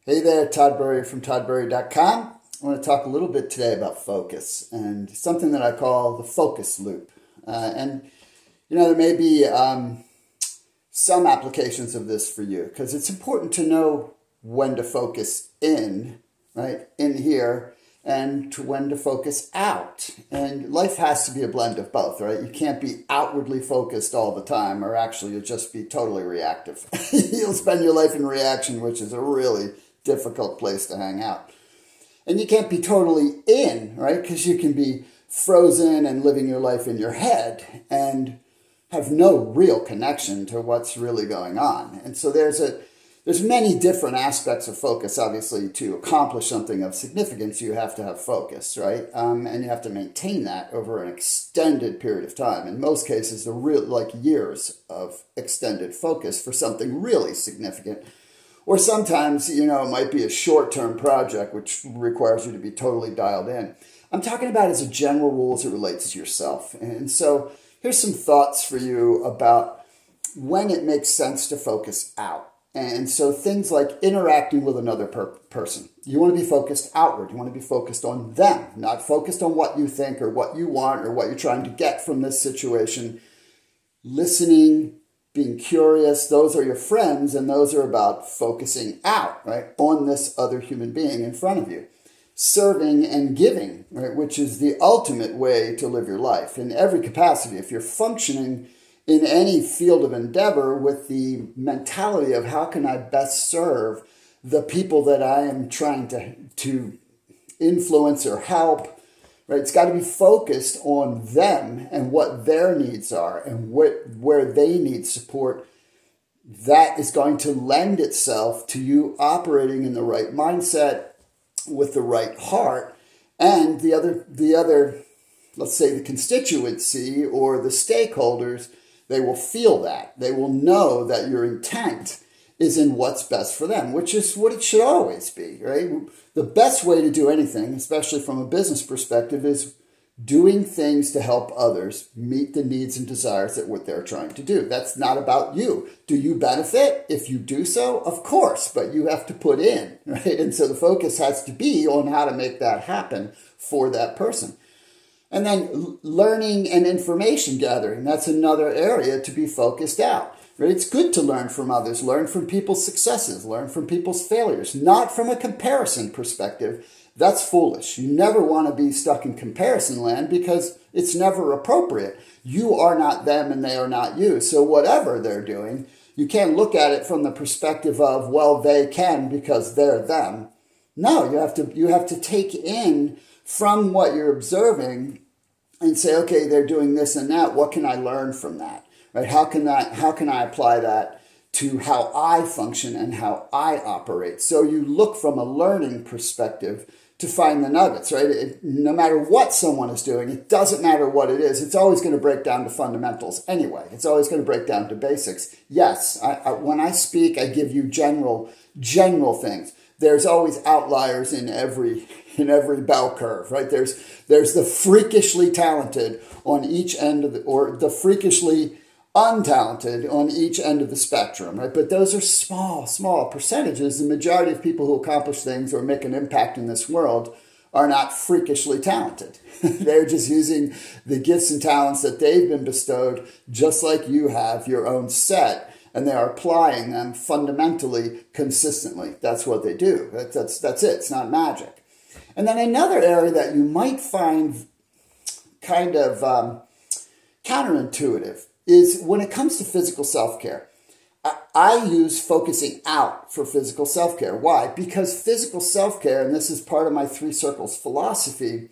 Hey there, Tburrier from Tburrier.com. I want to talk a little bit today about focus and something that I call the focus loop. There may be some applications of this for you because it's important to know when to focus in, right, in here, and to when to focus out. And life has to be a blend of both, right? You can't be outwardly focused all the time, or actually you'll just be totally reactive. You'll spend your life in reaction, which is a really difficult place to hang out. And you can't be totally in, right? Because you can be frozen and living your life in your head and have no real connection to what's really going on. And so there's many different aspects of focus. Obviously, to accomplish something of significance, you have to have focus, right? And you have to maintain that over an extended period of time. In most cases, years of extended focus for something really significant. Or sometimes, it might be a short-term project which requires you to be totally dialed in. I'm talking about as a general rule as it relates to yourself. And so here's some thoughts for you about when it makes sense to focus out. And so things like interacting with another person. You want to be focused outward. You want to be focused on them, not focused on what you think or what you want or what you're trying to get from this situation. Listening, being curious, those are your friends, and those are about focusing out, right, on this other human being in front of you. Serving and giving, right, which is the ultimate way to live your life in every capacity. If you're functioning in any field of endeavor with the mentality of how can I best serve the people that I am trying to influence or help, right? It's got to be focused on them and what their needs are and where they need support. That is going to lend itself to you operating in the right mindset with the right heart. And the other, let's say the constituency or the stakeholders, they will feel that. They will know that your intent is in what's best for them, which is what it should always be, right? The best way to do anything, especially from a business perspective, is doing things to help others meet the needs and desires that what they're trying to do. That's not about you. Do you benefit if you do so? Of course, but you have to put in, right? And so the focus has to be on how to make that happen for that person. And then learning and information gathering, that's another area to be focused out. Right? It's good to learn from others, learn from people's successes, learn from people's failures, not from a comparison perspective. That's foolish. You never want to be stuck in comparison land because it's never appropriate. You are not them and they are not you. So whatever they're doing, you can't look at it from the perspective of, well, they can because they're them. No, you have to take in from what you're observing and say, okay, they're doing this and that. What can I learn from that? Right? How can I apply that to how I function and how I operate? So you look from a learning perspective to find the nuggets, right? No matter what someone is doing, it doesn't matter what it is. It's always going to break down to fundamentals anyway. It's always going to break down to basics. Yes, when I speak, I give you general things. There's always outliers in every bell curve, right? There's the freakishly talented on each end of or the freakishly untalented on each end of the spectrum, right? But those are small percentages. The majority of people who accomplish things or make an impact in this world are not freakishly talented. They're just using the gifts and talents that they've been bestowed, just like you have your own set, and they are applying them fundamentally, consistently. That's what they do. That's it. It's not magic. And then another area that you might find kind of counterintuitive is when it comes to physical self-care. I use focusing out for physical self-care. Why? Because physical self-care, and this is part of my 3 circles philosophy,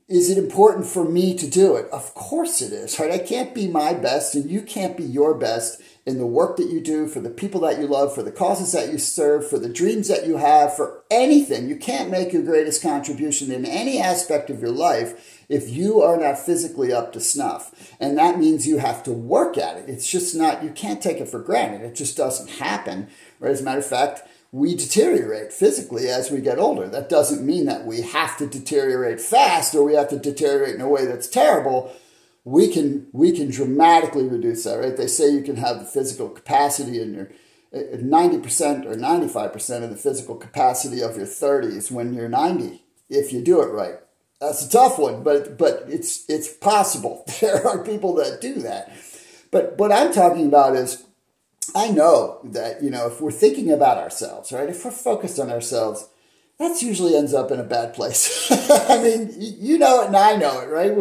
is it important for me to do it? Of course it is, right? I can't be my best and you can't be your best in the work that you do, for the people that you love, for the causes that you serve, for the dreams that you have, for anything. You can't make your greatest contribution in any aspect of your life if you are not physically up to snuff. And that means you have to work at it. It's just not, you can't take it for granted. It just doesn't happen. Right? As a matter of fact, we deteriorate physically as we get older. That doesn't mean that we have to deteriorate fast or we have to deteriorate in a way that's terrible. We can dramatically reduce that, right? They say you can have the physical capacity in 90% or 95% of the physical capacity of your 30s when you're 90, if you do it right. That's a tough one, but it's possible. There are people that do that. But what I'm talking about is, I know that, if we're thinking about ourselves, right? If we're focused on ourselves, that usually ends up in a bad place. I mean, you know it and I know it, right?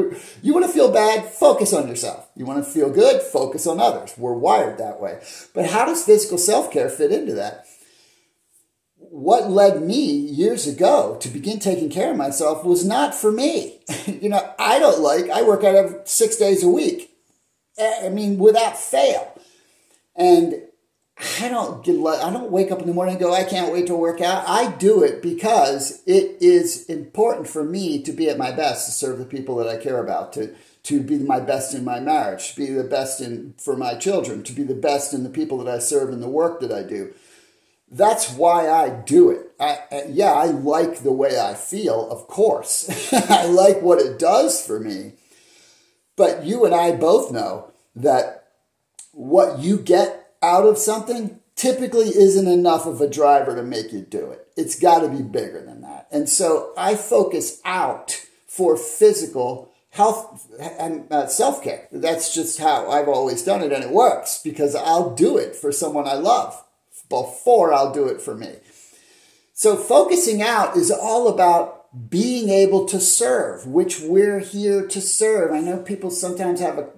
You want to feel bad? Focus on yourself. You want to feel good? Focus on others. We're wired that way. But how does physical self-care fit into that? What led me years ago to begin taking care of myself was not for me. I work out 6 days a week. I mean, without fail. And I don't wake up in the morning and go, I can't wait to work out. I do it because it is important for me to be at my best, to serve the people that I care about, to be my best in my marriage, to be the best for my children, to be the best in the people that I serve and the work that I do. That's why I do it. I like the way I feel, of course. I like what it does for me. But you and I both know that what you get out of something typically isn't enough of a driver to make you do it. It's got to be bigger than that. And so I focus out for physical health and self-care. That's just how I've always done it, and it works because I'll do it for someone I love before I'll do it for me. So focusing out is all about being able to serve, which we're here to serve. I know people sometimes have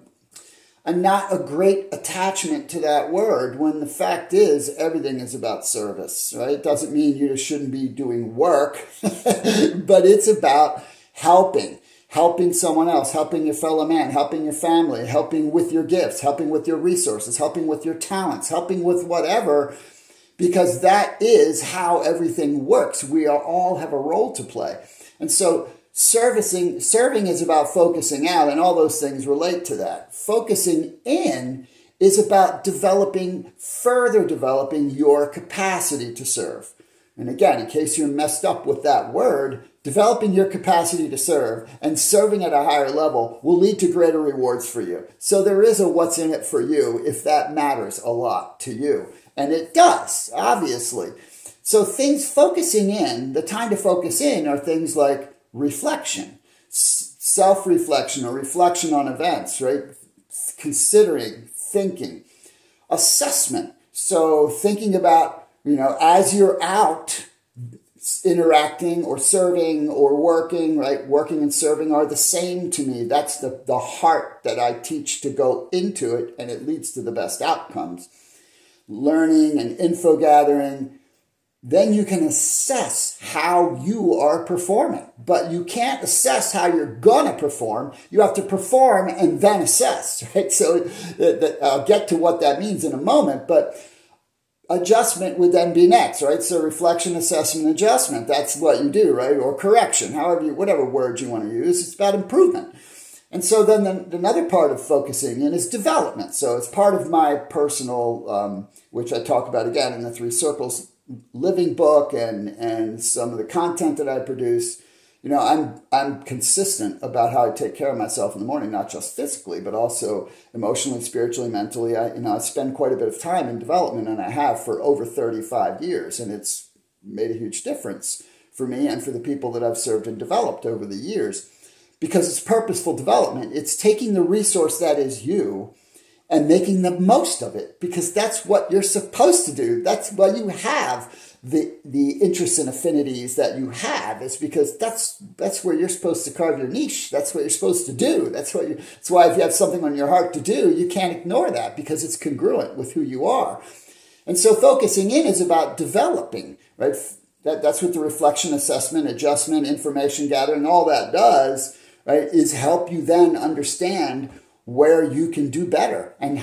not a great attachment to that word, when the fact is everything is about service, right? It doesn't mean you just shouldn't be doing work, but it's about helping someone else, helping your fellow man, helping your family, helping with your gifts, helping with your resources, helping with your talents, helping with whatever, because that is how everything works. We all have a role to play. And so serving is about focusing out, and all those things relate to that. Focusing in is about further developing your capacity to serve. And again, in case you're messed up with that word, developing your capacity to serve and serving at a higher level will lead to greater rewards for you. So there is a what's in it for you if that matters a lot to you. And it does, obviously. So focusing in, the time to focus in are things like reflection, self-reflection, or reflection on events, right? Considering, thinking. Assessment. So thinking about, as you're out interacting or serving or working, right? Working and serving are the same to me. That's the heart that I teach to go into it, and it leads to the best outcomes. Learning and info gathering. Then you can assess how you are performing. But you can't assess how you're going to perform. You have to perform and then assess, right? So I'll get to what that means in a moment, but adjustment would then be next, right? So reflection, assessment, adjustment, that's what you do, right? Or correction, whatever word you want to use, it's about improvement. And so then another part of focusing in is development. So it's part of my personal, which I talk about again in the 3 Circles living book and some of the content that I produce. I'm consistent about how I take care of myself in the morning, not just physically, but also emotionally, spiritually, mentally. I spend quite a bit of time in development, and I have for over 35 years, and it's made a huge difference for me and for the people that I've served and developed over the years, because it's purposeful development. It's taking the resource that is you and making the most of it, because that's what you're supposed to do. That's why you have the interests and affinities that you have, is because that's where you're supposed to carve your niche. That's what you're supposed to do. That's why if you have something on your heart to do, you can't ignore that, because it's congruent with who you are. And so focusing in is about developing, right? That's what the reflection, assessment, adjustment, information gathering, all that does, right, is help you then understand where you can do better. And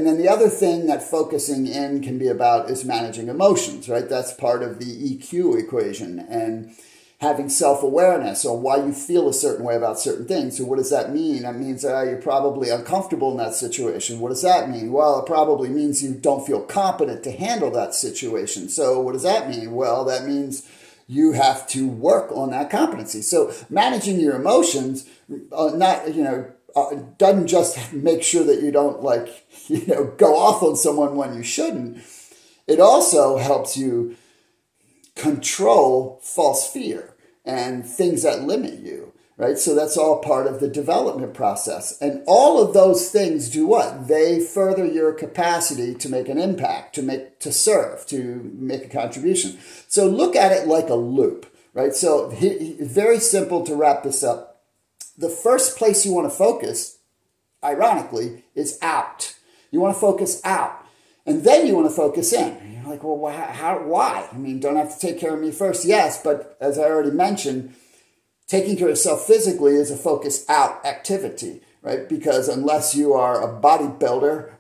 then the other thing that focusing in can be about is managing emotions, right? That's part of the EQ equation, and having self-awareness on why you feel a certain way about certain things. So what does that mean? That means you're probably uncomfortable in that situation. What does that mean? Well, it probably means you don't feel competent to handle that situation. So what does that mean? Well, that means you have to work on that competency. So managing your emotions, doesn't just make sure that you don't go off on someone when you shouldn't. It also helps you control false fear and things that limit you, right? So that's all part of the development process. And all of those things do what? They further your capacity to make an impact, to serve, to make a contribution. So look at it like a loop, right? So very simple to wrap this up. The first place you want to focus, ironically, is out. You want to focus out. And then you want to focus in. And you're like, well, why? I mean, don't have to take care of me first. Yes, but as I already mentioned, taking care of yourself physically is a focus out activity, right? Because unless you are a bodybuilder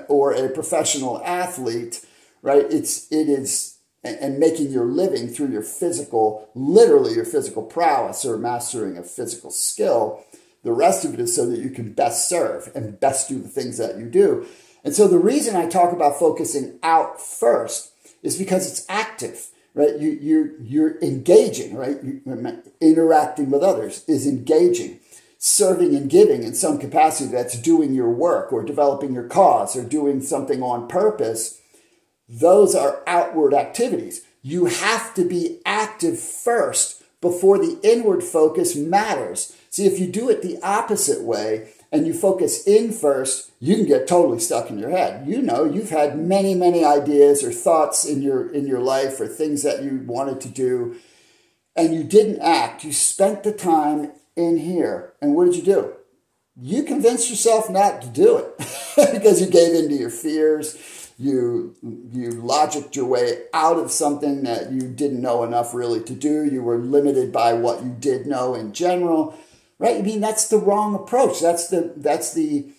or a professional athlete, right, and making your living through your physical, literally your physical prowess or mastering a physical skill, the rest of it is so that you can best serve and best do the things that you do. And so the reason I talk about focusing out first is because it's active, right? You're engaging, right? Interacting with others is engaging. Serving and giving in some capacity, that's doing your work or developing your cause or doing something on purpose. Those are outward activities. You have to be active first before the inward focus matters. See, if you do it the opposite way and you focus in first, you can get totally stuck in your head. You know, you've had many, many ideas or thoughts in your life or things that you wanted to do, and you didn't act. You spent the time in here. And what did you do? You convinced yourself not to do it because you gave in to your fears. You logicked your way out of something that you didn't know enough really to do. You were limited by what you did know in general, right? I mean, that's the wrong approach. That's the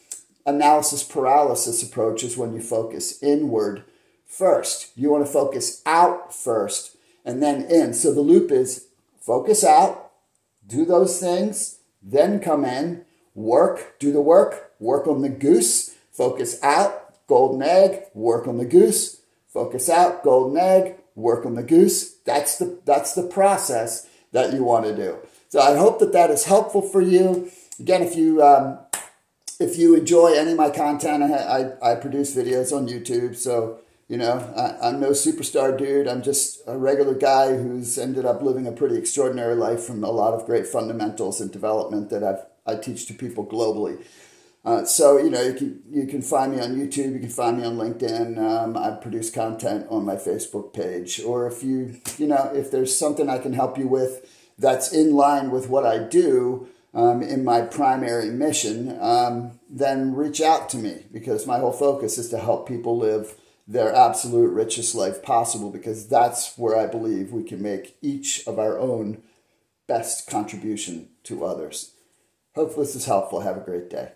analysis paralysis approach, is when you focus inward first. You want to focus out first and then in. So the loop is focus out, do those things, then come in, work, do the work on the goose, focus out, golden egg, work on the goose, focus out, golden egg, work on the goose. That's the process that you want to do. So I hope that is helpful for you. Again, if you enjoy any of my content, I produce videos on YouTube. So, you know, I'm no superstar dude. I'm just a regular guy who's ended up living a pretty extraordinary life from a lot of great fundamentals and development that I teach to people globally. So, you know, you can find me on YouTube, you can find me on LinkedIn. I produce content on my Facebook page. Or if there's something I can help you with that's in line with what I do in my primary mission, then reach out to me, because my whole focus is to help people live their absolute richest life possible, because that's where I believe we can make each of our own best contribution to others. Hopefully this is helpful. Have a great day.